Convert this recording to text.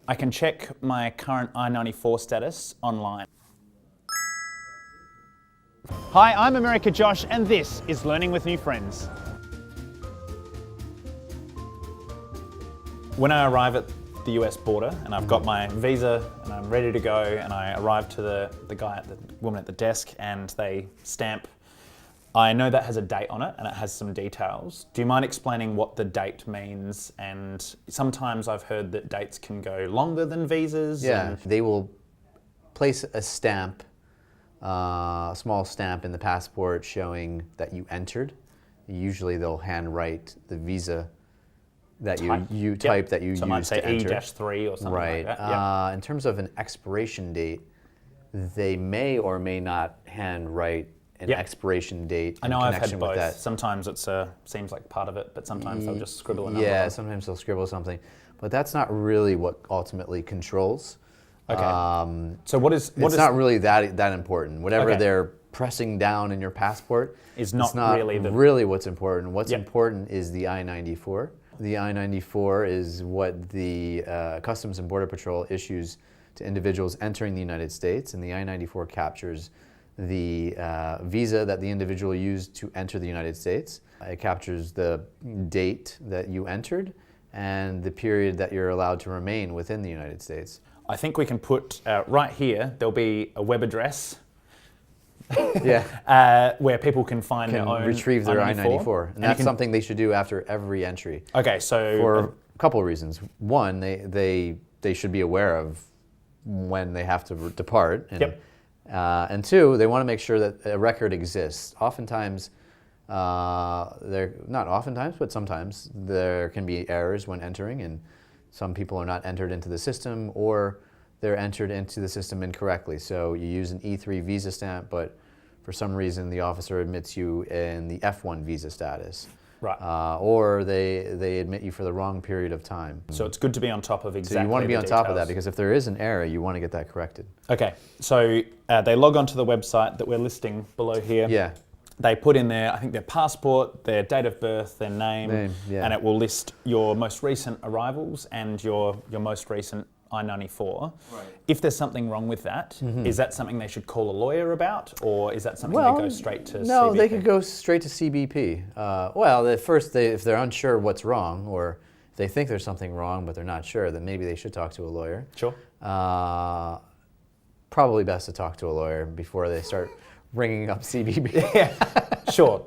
I can check my current I-94 status online. Hi, I'm America Josh, and this is Learning with New Friends. When I arrive at the US border and I've got my visa and I'm ready to go, and I arrive to the woman at the desk, and they stamp, I know that has a date on it and it has some details. Do you mind explaining what the date means? And sometimes I've heard that dates can go longer than visas. Yeah, they will place a stamp, a small stamp in the passport showing that you entered. Usually they'll handwrite the visa that you type that you use to enter. So it might say E-3 or something right. like that. In terms of an expiration date, they may or may not handwrite an expiration date in I know I've connection had both. with that. Sometimes it's seems like part of it, but sometimes they'll just scribble a number. Yeah, sometimes they'll scribble something, but that's not really what ultimately controls. Okay. So what is? It's not really that important. Whatever they're pressing down in your passport is not really what's important. What's important is the I-94. The I-94 is what the Customs and Border Patrol issues to individuals entering the United States, and the I-94 captures the visa that the individual used to enter the United States. It captures the date that you entered and the period that you're allowed to remain within the United States. I think we can put right here, there'll be a web address where people can find their own retrieve their I-94. And that's something they should do after every entry. Okay, so for a couple of reasons. One, they should be aware of when they have to depart. And, and two, they want to make sure that a record exists. Oftentimes, not oftentimes, but sometimes there can be errors when entering, and some people are not entered into the system, or they're entered into the system incorrectly. So you use an E3 visa stamp, but for some reason the officer admits you in the F1 visa status. Right. Or they admit you for the wrong period of time. So it's good to be on top of exactly. So you want to be on details. top of that, because if there is an error, you want to get that corrected. Okay, so they log onto the website that we're listing below here. Yeah. They put in I think their passport, their date of birth, their name, and it will list your most recent arrivals and your most recent I-94. Right. If there's something wrong with that, is that something they should call a lawyer about, or is that something they go straight to CBP? No, they could go straight to CBP. Well, at first, if they're unsure what's wrong, or if they think there's something wrong but they're not sure, then maybe they should talk to a lawyer. Sure. Probably best to talk to a lawyer before they start ringing up CBP. Sure.